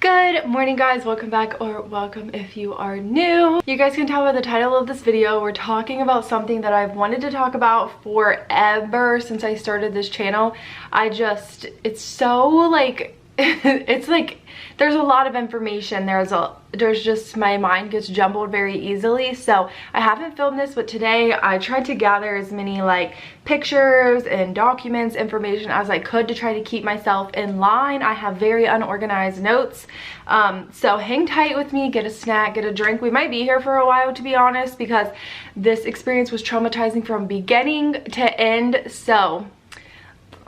Good morning, guys. Welcome back, or welcome if you are new. You guys can tell by the title of this video, we're talking about something that I've wanted to talk about forever since I started this channel. It's so like, it's like, there's a lot of information. There's just, my mind gets jumbled very easily. So I haven't filmed this, but today I tried to gather as many like pictures and documents, information as I could to try to keep myself in line. I have very unorganized notes. So hang tight with me, get a snack, get a drink. We might be here for a while, to be honest, because this experience was traumatizing from beginning to end. So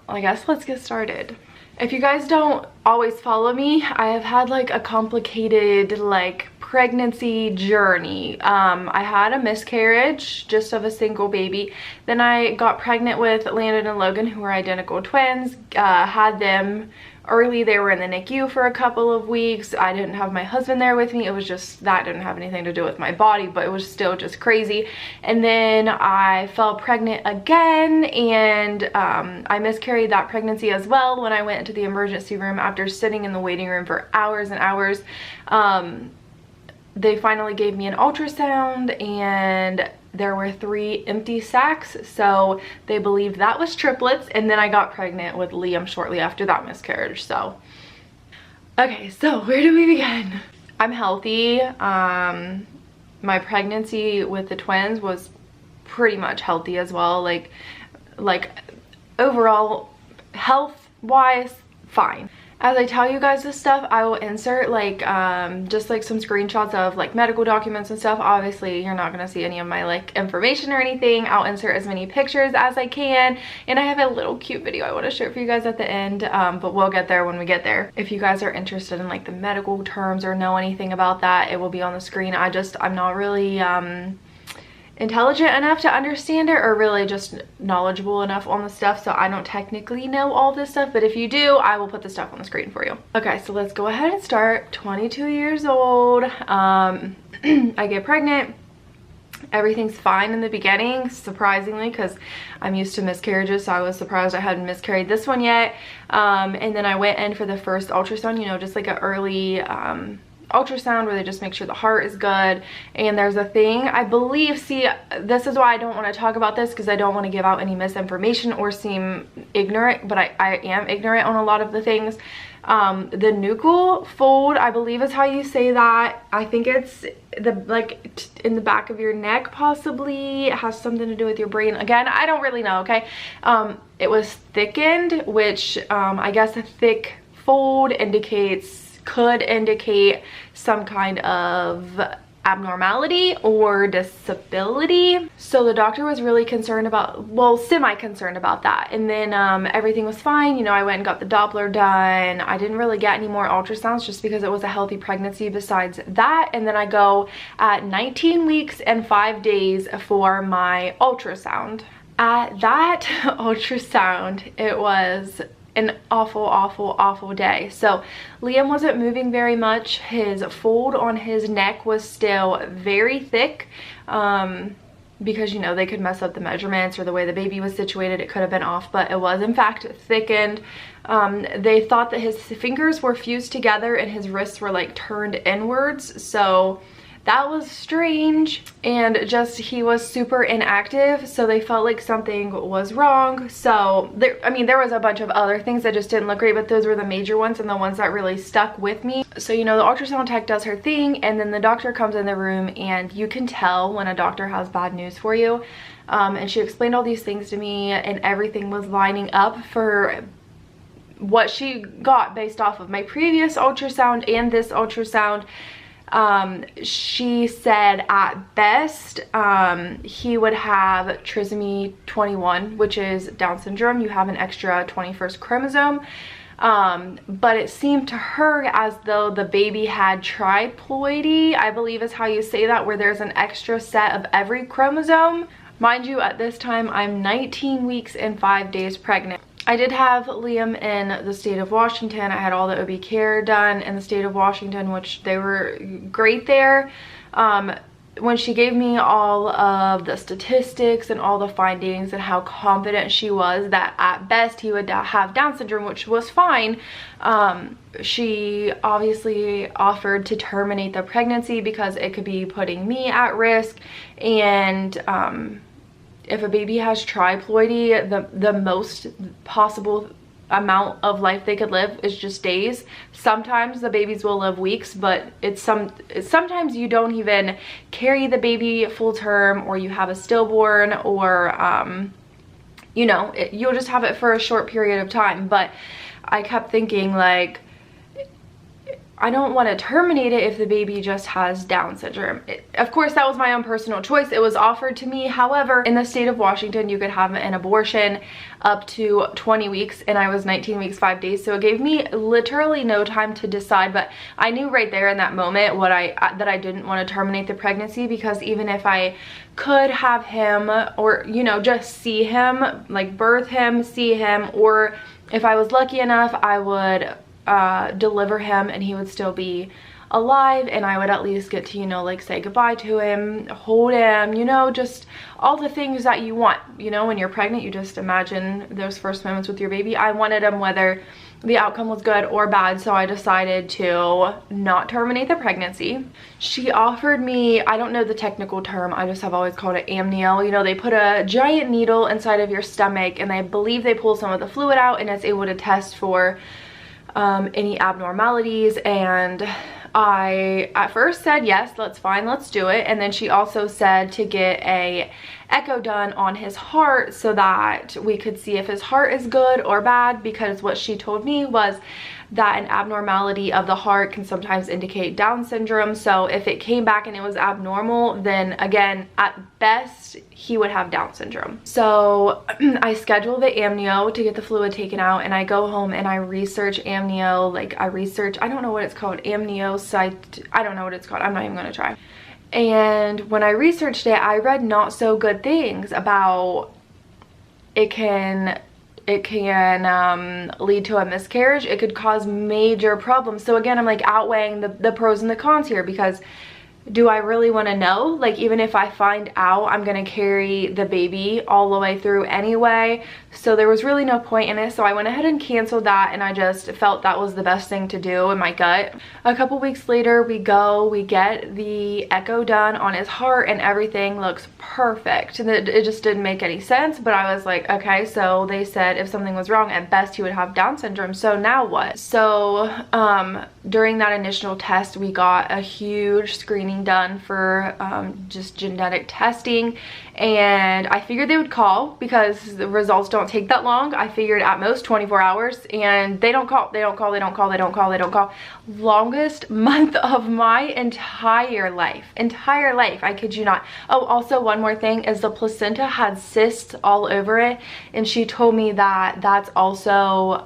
I guess let's get started. If you guys don't always follow me, I have had like a complicated like pregnancy journey. I had a miscarriage just of a single baby. Then I got pregnant with Landon and Logan, who are identical twins. Had them early. They were in the NICU for a couple of weeks. I didn't have my husband there with me. It was just, that didn't have anything to do with my body, but it was still just crazy. And then I fell pregnant again, and I miscarried that pregnancy as well when I went into the emergency room after sitting in the waiting room for hours and hours. They finally gave me an ultrasound, and there were 3 empty sacs, so they believed that was triplets. And then I got pregnant with Liam shortly after that miscarriage. So okay, so where do we begin? I'm healthy. My pregnancy with the twins was pretty much healthy as well. Like overall health wise, fine. As I tell you guys this stuff, I will insert like just like some screenshots of like medical documents and stuff. Obviously you're not gonna see any of my like information or anything. I'll insert as many pictures as I can, and I have a little cute video I want to share for you guys at the end, but we'll get there when we get there. If you guys are interested in like the medical terms or know anything about that, it will be on the screen. I'm not really intelligent enough to understand it, or really just knowledgeable enough on the stuff, so I don't technically know all this stuff, but if you do, I will put the stuff on the screen for you. Okay, so let's go ahead and start. 22 years old. I get pregnant. Everything's fine in the beginning, surprisingly, because I'm used to miscarriages, so I was surprised I hadn't miscarried this one yet. And then I went in for the first ultrasound, you know, just like an early ultrasound where they just make sure the heart is good. And there's a thing, I believe, see, this is why I don't want to talk about this, because I don't want to give out any misinformation or seem ignorant, but I am ignorant on a lot of the things. The nuchal fold, I believe is how you say that. I think it's the like in the back of your neck, possibly. It has something to do with your brain. Again, I don't really know, okay? It was thickened, which I guess a thick fold could indicate some kind of abnormality or disability. So the doctor was really concerned about, well, semi-concerned about that. And then everything was fine. You know, I went and got the Doppler done. I didn't really get any more ultrasounds just because it was a healthy pregnancy besides that. And then I go at 19 weeks and 5 days for my ultrasound. At that ultrasound, it was an awful day. So Liam wasn't moving very much. His fold on his neck was still very thick, because, you know, they could mess up the measurements or the way the baby was situated. It could have been off, but it was in fact thickened. They thought that his fingers were fused together and his wrists were like turned inwards, so that was strange. And just, he was super inactive, so they felt like something was wrong. So there was a bunch of other things that just didn't look great, but those were the major ones and the ones that really stuck with me. So, you know, the ultrasound tech does her thing, and then the doctor comes in the room, and you can tell when a doctor has bad news for you. And she explained all these things to me, and everything was lining up for what she got based off of my previous ultrasound and this ultrasound. She said at best he would have trisomy 21, which is Down syndrome. You have an extra 21st chromosome. But it seemed to her as though the baby had triploidy, I believe is how you say that, where there's an extra set of every chromosome. Mind you, at this time I'm 19 weeks and 5 days pregnant. I did have Liam in the state of Washington. I had all the OB care done in the state of Washington, which they were great there. when she gave me all of the statistics and all the findings and how confident she was that at best he would have Down syndrome, which was fine, she obviously offered to terminate the pregnancy because it could be putting me at risk. And if a baby has triploidy, the most possible amount of life they could live is just days. Sometimes the babies will live weeks, but sometimes you don't even carry the baby full term, or you have a stillborn, or you know, you'll just have it for a short period of time. But I kept thinking, like, I don't want to terminate it if the baby just has Down syndrome. Of course, that was my own personal choice. It was offered to me. However, in the state of Washington, you could have an abortion up to 20 weeks, and I was 19 weeks, 5 days. So it gave me literally no time to decide, but I knew right there in that moment that I didn't want to terminate the pregnancy, because even if I could have him, or, you know, just see him, like birth him, see him, or if I was lucky enough, I would deliver him and he would still be alive, and I would at least get to, you know, like say goodbye to him, hold him, you know, just all the things that you want, you know, when you're pregnant. You just imagine those first moments with your baby. I wanted him whether the outcome was good or bad, so I decided to not terminate the pregnancy. She offered me, I don't know the technical term, I just have always called it amnio. You know, they put a giant needle inside of your stomach, and I believe they pull some of the fluid out, and it's able to test for any abnormalities. And I at first said yes, that's fine, let's do it. And then she also said to get a echo done on his heart so that we could see if his heart is good or bad, because what she told me was that an abnormality of the heart can sometimes indicate Down syndrome. So if it came back and it was abnormal, then again, at best, he would have Down syndrome. So I scheduled the amnio to get the fluid taken out, and I go home and I research amnio. Like, I don't know what it's called, amniocyte, I don't know what it's called, I'm not even gonna try. And when I researched it, I read not so good things about it can lead to a miscarriage. It could cause major problems. So again, I'm like outweighing the pros and the cons here, because do I really want to know? Like, even if I find out, I'm gonna carry the baby all the way through anyway. So there was really no point in it. So I went ahead and canceled that, and I just felt that was the best thing to do in my gut. A couple weeks later, we get the echo done on his heart, and everything looks perfect. And it just didn't make any sense, but I was like, okay, so they said if something was wrong, at best he would have Down syndrome. So now what? So during that initial test, we got a huge screening done for just genetic testing, and I figured they would call because the results don't take that long. I figured at most 24 hours, and they don't call. Longest month of my entire life, I kid you not. Oh, also one more thing is the placenta had cysts all over it, and she told me that that's also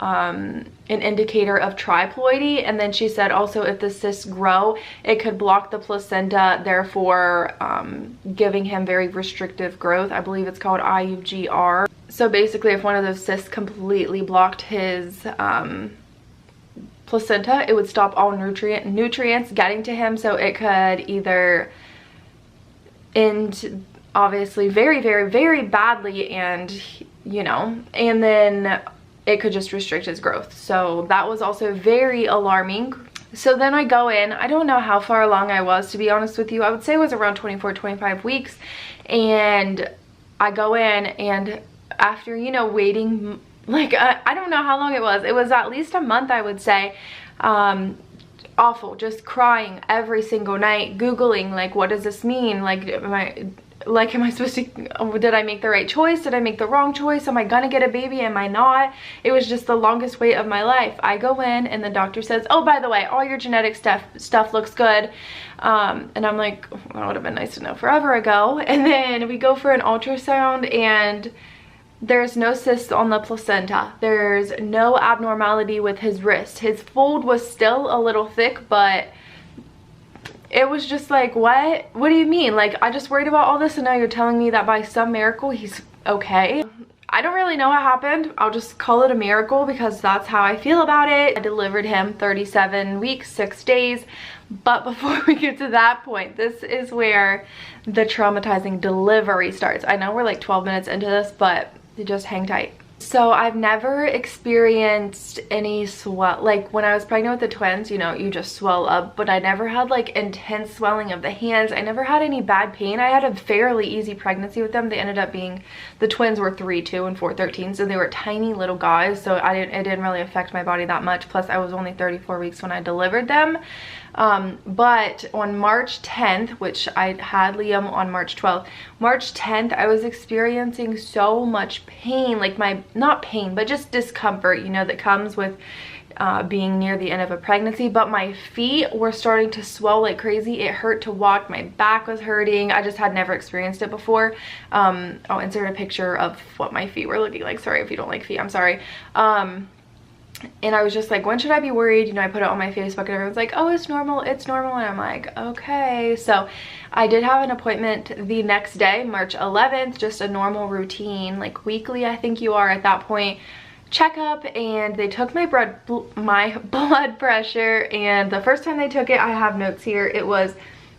an indicator of triploidy. And then she said also if the cysts grow, it could block the placenta, therefore giving him very restrictive growth. I believe it's called IUGR. So basically, if one of those cysts completely blocked his placenta, it would stop all nutrients getting to him. So it could either end obviously very, very, very badly, and you know, and then it could just restrict his growth. So that was also very alarming. So then I go in, I don't know how far along I was, to be honest with you. I would say it was around 24, 25 weeks. And I go in, and after, you know, waiting, like, I don't know how long it was at least a month, I would say. Awful, just crying every single night, Googling, like, what does this mean? Like, am I supposed to, did I make the right choice? Did I make the wrong choice? Am I gonna get a baby? Am I not? It was just the longest wait of my life. I go in, and the doctor says, oh, by the way, all your genetic stuff looks good. And I'm like, well, that would have been nice to know forever ago. And then we go for an ultrasound, and there's no cysts on the placenta. There's no abnormality with his wrist. His fold was still a little thick, but it was just like, what do you mean? Like, I just worried about all this, and now you're telling me that by some miracle he's okay? I don't really know what happened. I'll just call it a miracle because that's how I feel about it. I delivered him 37 weeks, 6 days. But before we get to that point, this is where the traumatizing delivery starts. I know we're like 12 minutes into this, but just hang tight. So I've never experienced any swell, like when I was pregnant with the twins, you know, you just swell up, but I never had like intense swelling of the hands. I never had any bad pain. I had a fairly easy pregnancy with them. They ended up being, the twins were 3'2" and 4'13", so they were tiny little guys, so it didn't really affect my body that much. Plus I was only 34 weeks when I delivered them. But on March 10th, which I had Liam on March 12th, March 10th, I was experiencing so much pain, like not pain, but just discomfort, you know, that comes with being near the end of a pregnancy. But my feet were starting to swell like crazy. It hurt to walk. My back was hurting. I just had never experienced it before. I'll insert a picture of what my feet were looking like. Sorry if you don't like feet, I'm sorry. And I was just like, when should I be worried? You know, I put it on my Facebook and everyone's like, oh, it's normal, it's normal. And I'm like, okay. So I did have an appointment the next day, March 11th, just a normal routine, like weekly, I think you are at that point, checkup. And they took my blood pressure. And the first time they took it, I have notes here, it was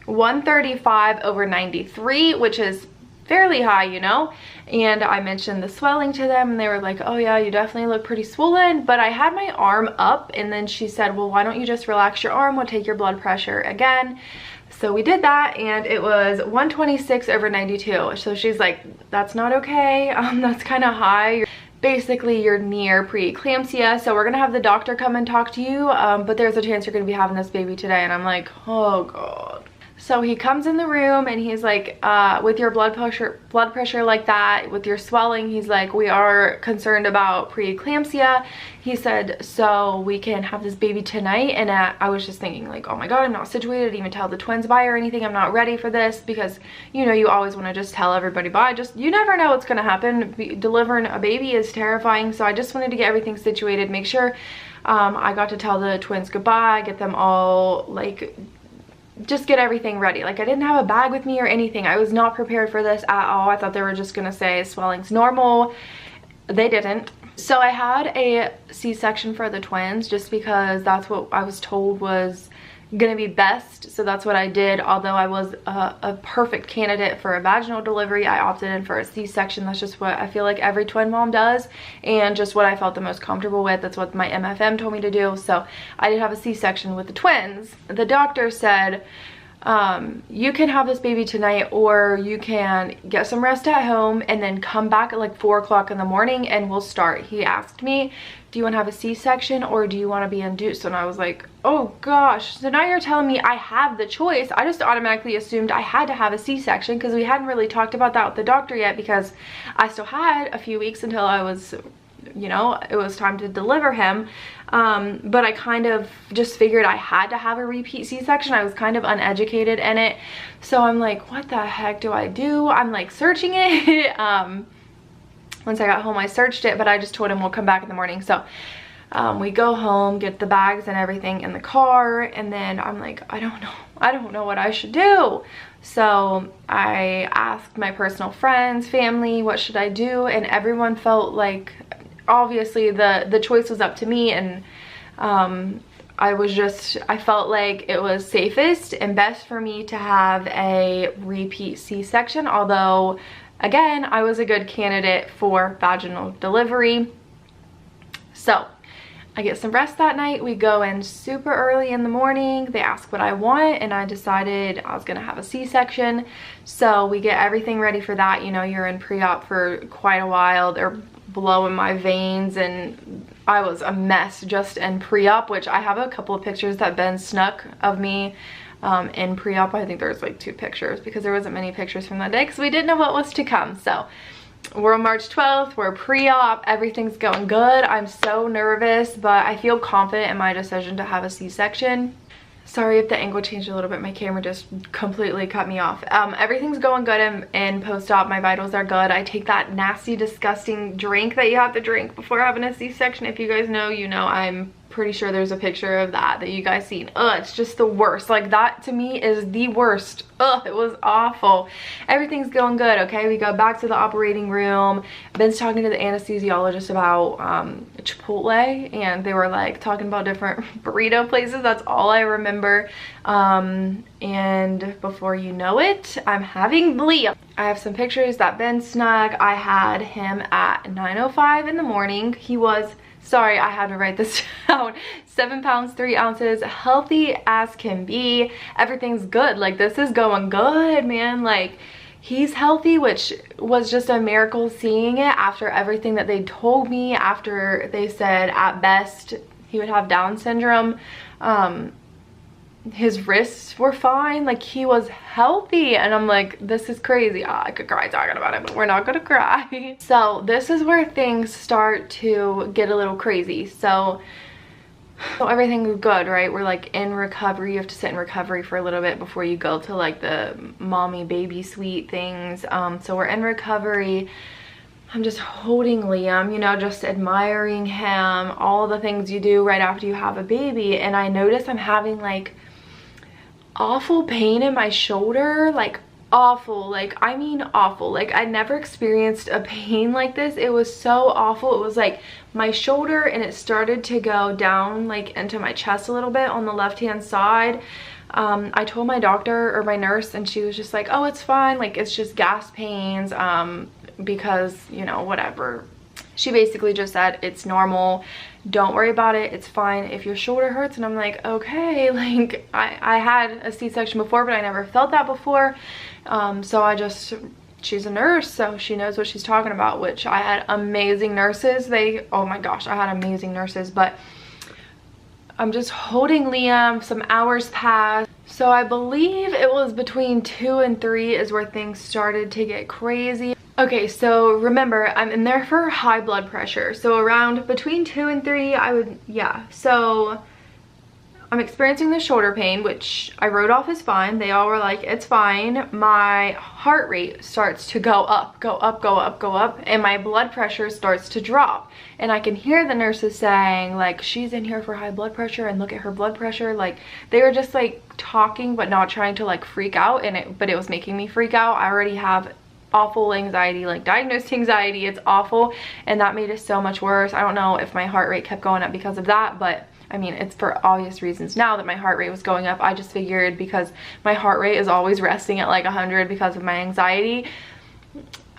135/93, which is fairly high, you know. And I mentioned the swelling to them and they were like, oh yeah, you definitely look pretty swollen. But I had my arm up and then she said, well, why don't you just relax your arm, we'll take your blood pressure again. So we did that and it was 126/92. So she's like, that's not okay, that's kind of high. Basically you're near preeclampsia, so we're gonna have the doctor come and talk to you, but there's a chance you're gonna be having this baby today. And I'm like, oh god. So he comes in the room and he's like, with your blood pressure like that, with your swelling, he's like, we are concerned about preeclampsia. He said, so we can have this baby tonight. And I was just thinking like, oh my god, I'm not situated to even tell the twins bye or anything. I'm not ready for this, because you know, you always want to just tell everybody bye. Just, you never know what's going to happen. Delivering a baby is terrifying. So I just wanted to get everything situated, make sure I got to tell the twins goodbye, get them all like, just get everything ready. Like I didn't have a bag with me or anything. I was not prepared for this at all. I thought they were just gonna say swelling's normal. They didn't. So I had a C-section for the twins just because that's what I was told was gonna be best. So that's what I did. Although I was a perfect candidate for a vaginal delivery, I opted in for a C-section. That's just what I feel like every twin mom does, and just what I felt the most comfortable with. That's what my MFM told me to do. So I did have a C-section with the twins. The doctor said, you can have this baby tonight, or you can get some rest at home and then come back at like 4 o'clock in the morning and we'll start. He asked me, do you want to have a C-section or do you want to be induced? And I was like, oh gosh. So now you're telling me I have the choice. I just automatically assumed I had to have a C-section because we hadn't really talked about that with the doctor yet, because I still had a few weeks until I was, you know, it was time to deliver him. But I kind of just figured I had to have a repeat C-section. I was kind of uneducated in it. So I'm like, what the heck do I do? I'm like searching it. Once I got home, I searched it, but I just told him we'll come back in the morning. So we go home, get the bags and everything in the car, and then I'm like, I don't know what I should do. So I asked my personal friends, family, what should I do? And everyone felt like, obviously the choice was up to me, and I felt like it was safest and best for me to have a repeat C-section, although again, I was a good candidate for vaginal delivery. So I get some rest that night. We go in super early in the morning. They ask what I want, and I decided I was gonna have a C-section. So we get everything ready for that. You know, you're in pre-op for quite a while. They're blowing my veins and I was a mess just in pre-op, which I have a couple of pictures that Ben snuck of me in pre-op. I think there's like 2 pictures because there wasn't many pictures from that day because we didn't know what was to come. So we're on March 12th, we're pre-op, everything's going good. I'm so nervous, but I feel confident in my decision to have a C-section. Sorry if the angle changed a little bit, my camera just completely cut me off. Everything's going good in post-op, my vitals are good. I take that nasty, disgusting drink that you have to drink before having a C-section. If you guys know, you know I'm pretty sure there's a picture of that you guys seen. Ugh, it's just the worst. Like, that to me is the worst. Ugh, it was awful. Everything's going good, okay? We go back to the operating room. Ben's talking to the anesthesiologist about Chipotle, and they were like talking about different burrito places. That's all I remember. And before you know it, I'm having Liam. I have some pictures that Ben snuck. I had him at 9:05 in the morning. He was, sorry, I had to write this down, 7 pounds 3 ounces, healthy as can be. Everything's good. Like, this is going good, man. Like, he's healthy, which was just a miracle seeing it after everything that they told me, after they said at best he would have Down syndrome. His wrists were fine, like, he was healthy, and I'm like, this is crazy. I could cry talking about it, but we're not gonna cry. So this is where things start to get a little crazy. So everything is good, right? We're like in recovery. You have to sit in recovery for a little bit before you go to like the mommy baby suite things. So we're in recovery. I'm just holding Liam, you know, just admiring him, all the things you do right after you have a baby. And I notice I'm having like awful pain in my shoulder, like awful, like I mean awful. Like, I never experienced a pain like this. It was so awful. It was like my shoulder, and it started to go down like into my chest a little bit on the left hand side. I told my doctor or my nurse, and she was just like, oh, it's fine, like it's just gas pains, because, you know, whatever. She basically just said it's normal, don't worry about it, it's fine if your shoulder hurts. And I'm like, okay, like I had a C-section before, but I never felt that before. So she's a nurse, so she knows what she's talking about, which I had amazing nurses. Oh my gosh, I had amazing nurses. But I'm just holding Liam. Some hours passed. So I believe it was between 2 and 3 is where things started to get crazy. Okay, so remember, I'm in there for high blood pressure. So around between 2 and 3, so I'm experiencing the shoulder pain, which I wrote off as fine. They all were like, it's fine. My heart rate starts to go up, go up, go up, go up, and my blood pressure starts to drop. And I can hear the nurses saying, like, she's in here for high blood pressure, and look at her blood pressure. Like, they were just like talking, but not trying to like freak out, but it was making me freak out. I already have awful anxiety, like diagnosed anxiety. It's awful, and that made it so much worse. I don't know if my heart rate kept going up because of that, but I mean, it's for obvious reasons now that my heart rate was going up. I just figured because my heart rate is always resting at like 100 because of my anxiety.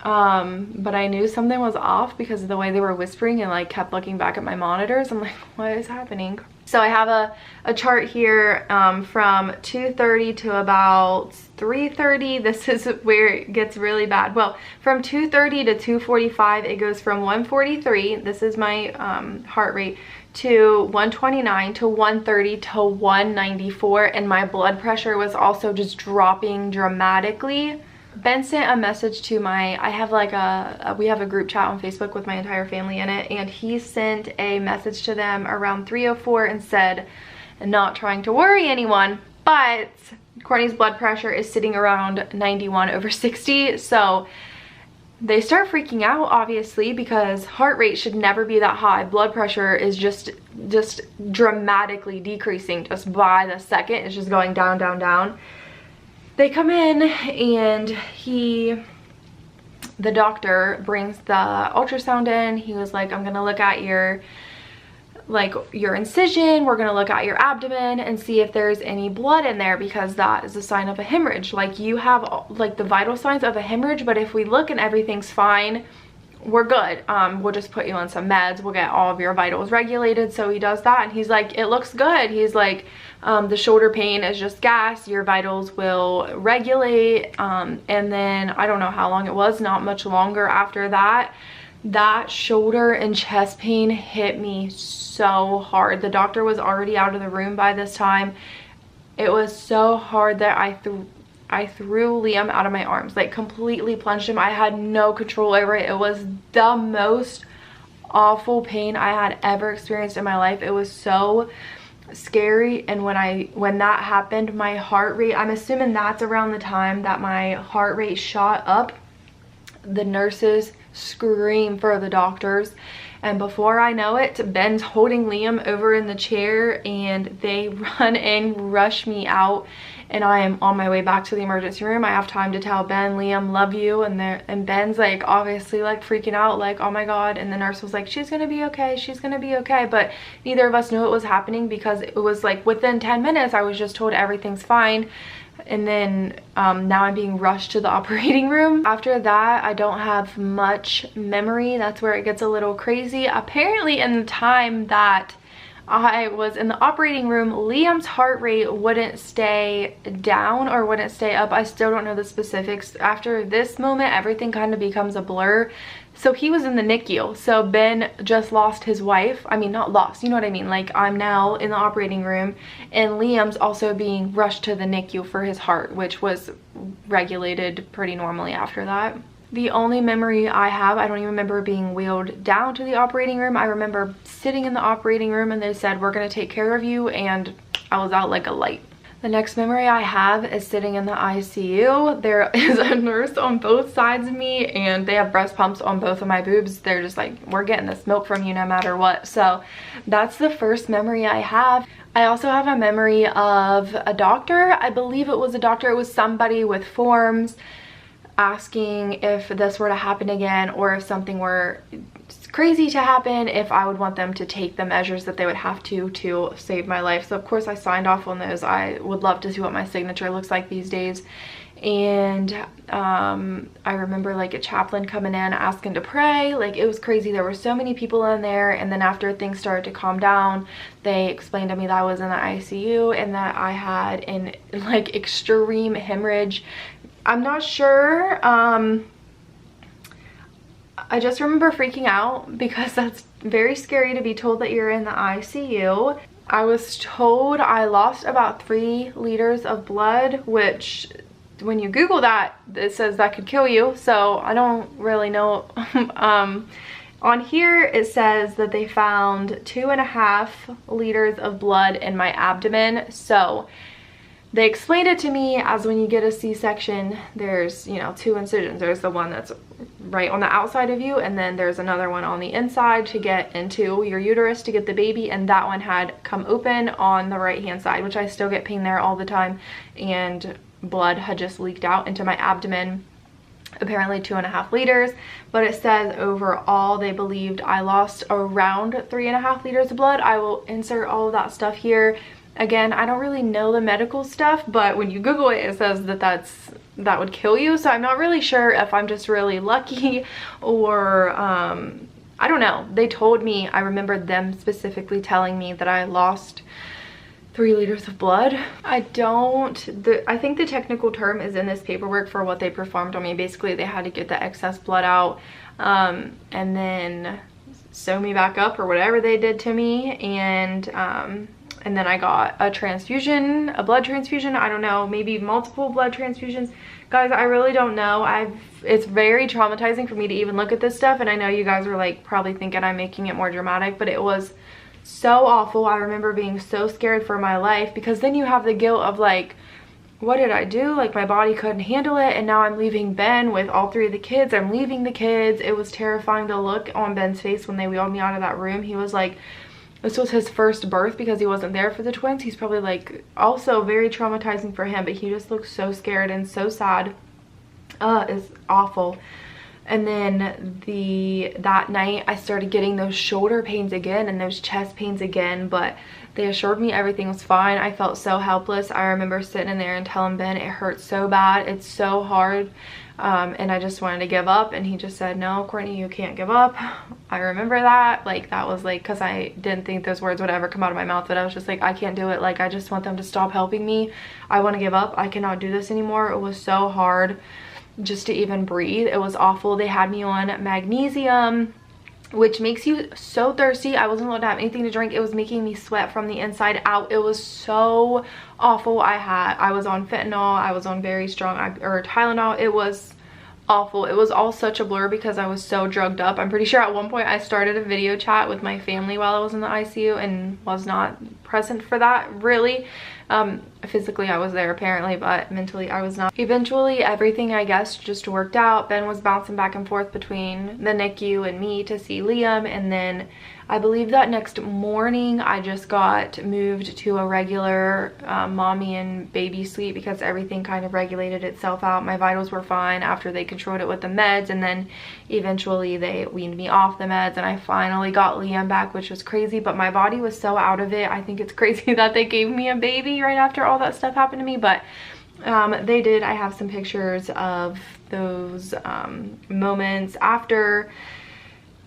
But I knew something was off because of the way they were whispering, and like kept looking back at my monitors. I'm like, what is happening? So I have a chart here from 2:30 to about 3:30. This is where it gets really bad. Well, from 2:30 to 2:45, it goes from 143, this is my heart rate, to 129 to 130 to 194, and my blood pressure was also just dropping dramatically. Ben sent a message to I have like we have a group chat on Facebook with my entire family in it, and he sent a message to them around 3:04 and said, not trying to worry anyone, but Courtney's blood pressure is sitting around 91/60. So they start freaking out, obviously, because heart rate should never be that high. Blood pressure is just dramatically decreasing just by the second. It's just going down, down, down. They come in, and the doctor brings the ultrasound in. He was like, I'm gonna look at your incision, we're gonna look at your abdomen and see if there's any blood in there, because that is a sign of a hemorrhage. Like, you have like the vital signs of a hemorrhage, but if we look and everything's fine, we're good. We'll just put you on some meds, we'll get all of your vitals regulated. So he does that, and he's like, it looks good. He's like, the shoulder pain is just gas, your vitals will regulate. And then I don't know how long it was, not much longer after that, that shoulder and chest pain hit me so hard. The doctor was already out of the room by this time. It was so hard that I threw Liam out of my arms, like completely plunged him. I had no control over it. It was the most awful pain I had ever experienced in my life. It was so scary. And when that happened, my heart rate, I'm assuming that's around the time that my heart rate shot up. The nurses screamed for the doctors, And before I know it, Ben's holding Liam over in the chair and they run in, rush me out, and I am on my way back to the emergency room. I have time to tell Ben, Liam, love you, and Ben's like obviously like freaking out, like, oh my god. And the nurse was like, she's gonna be okay, she's gonna be okay. But neither of us knew it was happening because it was like within 10 minutes I was just told everything's fine. And then now I'm being rushed to the operating room. After that, I don't have much memory. That's where it gets a little crazy. Apparently in the time that I was in the operating room, Liam's heart rate wouldn't stay down or wouldn't stay up. I still don't know the specifics. After this moment, everything kind of becomes a blur. So he was in the NICU. So Ben just lost his wife. I mean, not lost, you know what I mean? Like, I'm now in the operating room and Liam's also being rushed to the NICU for his heart, which was regulated pretty normally after that. The only memory I have, I don't even remember being wheeled down to the operating room. I remember sitting in the operating room and they said, we're gonna take care of you, and I was out like a light. The next memory I have is sitting in the ICU. There is a nurse on both sides of me and they have breast pumps on both of my boobs. They're just like, we're getting this milk from you no matter what. So that's the first memory I have. I also have a memory of a doctor. I believe it was a doctor. It was somebody with forms asking if this were to happen again, or if something were crazy to happen, if I would want them to take the measures that they would have to save my life. So of course I signed off on those. I would love to see what my signature looks like these days. And I remember like a chaplain coming in asking to pray. Like, it was crazy. There were so many people in there. And then after things started to calm down, they explained to me that I was in the ICU and that I had an like extreme hemorrhage. I'm not sure. I just remember freaking out because that's very scary to be told that you're in the ICU. I was told I lost about 3 liters of blood, which when you Google that, it says that could kill you. So I don't really know. On here, it says that they found 2.5 liters of blood in my abdomen. So they explained it to me as when you get a C-section, there's, you know, 2 incisions. There's the one that's right on the outside of you, and then there's another one on the inside to get into your uterus to get the baby, and that one had come open on the right hand side, which I still get pain there all the time, and blood had just leaked out into my abdomen. Apparently 2.5 liters, but it says overall they believed I lost around 3.5 liters of blood. I will insert all of that stuff here. Again, I don't really know the medical stuff, but when you Google it, it says that that would kill you. So I'm not really sure if I'm just really lucky or I don't know. They told me, I remember them specifically telling me that I lost 3 liters of blood. I think the technical term is in this paperwork for what they performed on me. Basically, they had to get the excess blood out and then sew me back up or whatever they did to me, and then I got a transfusion, a blood transfusion. I don't know, maybe multiple blood transfusions. Guys, I really don't know. It's very traumatizing for me to even look at this stuff, and I know you guys are like probably thinking I'm making it more dramatic, but it was so awful. I remember being so scared for my life, because then you have the guilt of like, what did I do? Like, my body couldn't handle it, and now I'm leaving Ben with all 3 of the kids. I'm leaving the kids. It was terrifying to look on Ben's face when they wheeled me out of that room. He was like, this was his first birth because he wasn't there for the twins. He's probably like, also very traumatizing for him, but he just looked so scared and so sad. It's awful. And then that night I started getting those shoulder pains again and those chest pains again, but they assured me everything was fine. I felt so helpless. I remember sitting in there and telling Ben, it hurts so bad, it's so hard, and I just wanted to give up, and he just said, no, Courtney, you can't give up. I remember that. Like, that was like, because I didn't think those words would ever come out of my mouth, but I was just like, I can't do it. Like, I just want them to stop helping me. I want to give up. I cannot do this anymore. It was so hard just to even breathe. It was awful. They had me on magnesium, which makes you so thirsty. I wasn't allowed to have anything to drink. It was making me sweat from the inside out. It was so awful. I was on fentanyl. I was on very strong or Tylenol. It was awful. It was all such a blur because I was so drugged up. I'm pretty sure at one point I started a video chat with my family while I was in the ICU and was not present for that really, Physically I was there apparently, but mentally I was not. Eventually everything, I guess, just worked out. Ben was bouncing back and forth between the NICU and me to see Liam, and then I believe that next morning I just got moved to a regular mommy and baby suite because everything kind of regulated itself out. My vitals were fine after they controlled it with the meds, and then eventually they weaned me off the meds, and I finally got Liam back, which was crazy, but my body was so out of it. I think it's crazy that they gave me a baby right after all that stuff happened to me, but they did. I have some pictures of those moments after.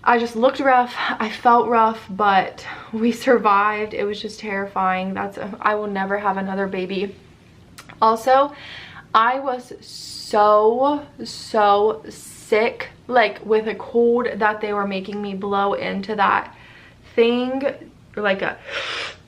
I just looked rough, I felt rough, but we survived. It was just terrifying. I will never have another baby. Also, I was so sick, like with a cold, that they were making me blow into that thing, like a,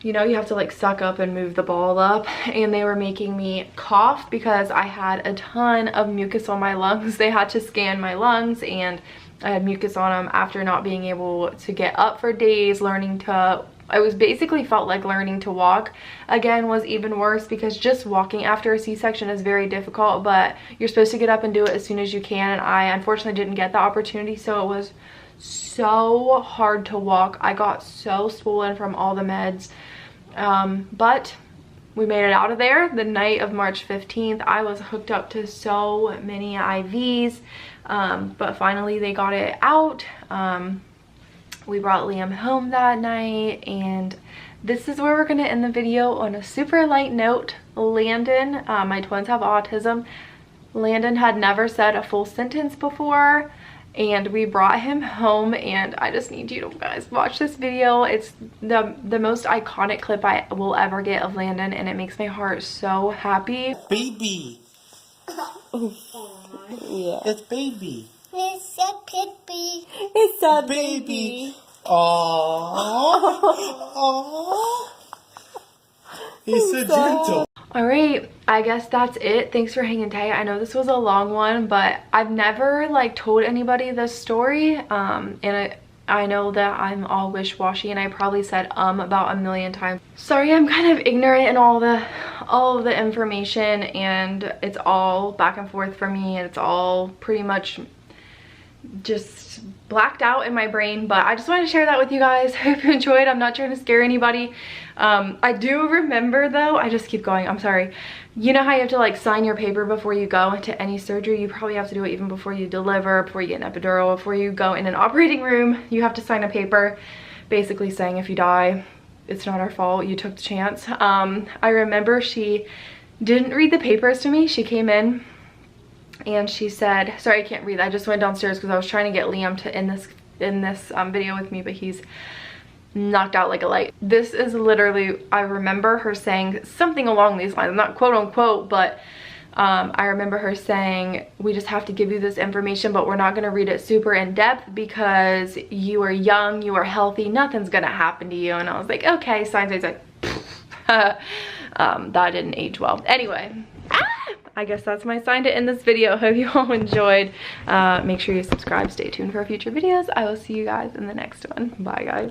you know, you have to like suck up and move the ball up, and they were making me cough because I had a ton of mucus on my lungs. They had to scan my lungs, and I had mucus on them after not being able to get up for days. I was basically felt like learning to walk again was even worse, because just walking after a C-section is very difficult, but you're supposed to get up and do it as soon as you can, and I unfortunately didn't get the opportunity, so it was so hard to walk. I got so swollen from all the meds, but we made it out of there. The night of March 15th, I was hooked up to so many IVs, but finally they got it out. We brought Liam home that night, and this is where we're gonna end the video on a super light note. Landon, my twins have autism. Landon had never said a full sentence before, and we brought him home, and I just need you to guys watch this video. It's the most iconic clip I will ever get of Landon, and it makes my heart so happy. Baby. Yeah. It's baby. It's a baby. It's a baby. Aww. He's so gentle. All right, I guess that's it. Thanks for hanging tight. I know this was a long one, but I've never like told anybody this story, and I know that I'm all wish-washy, and I probably said about a million times. Sorry, I'm kind of ignorant in all of the information, and it's all back and forth for me, and it's all pretty much just blacked out in my brain, but I just wanted to share that with you guys. Hope you enjoyed. I'm not trying to scare anybody. I do remember though, I just keep going, I'm sorry. You know how you have to like sign your paper before you go into any surgery? You probably have to do it even before you deliver, before you get an epidural, before you go in an operating room. You have to sign a paper basically saying if you die, it's not our fault, you took the chance. I remember she didn't read the papers to me. She came in and she said, sorry, I can't read. I just went downstairs because I was trying to get Liam to end this video with me, but he's knocked out like a light. This is literally, I remember her saying something along these lines, not quote unquote, but I remember her saying, we just have to give you this information, but we're not going to read it super in depth because you are young, you are healthy, nothing's going to happen to you. And I was like, okay, signs. That didn't age well. Anyway, I guess that's my sign to end this video. Hope you all enjoyed. Make sure you subscribe. Stay tuned for future videos. I will see you guys in the next one. Bye, guys.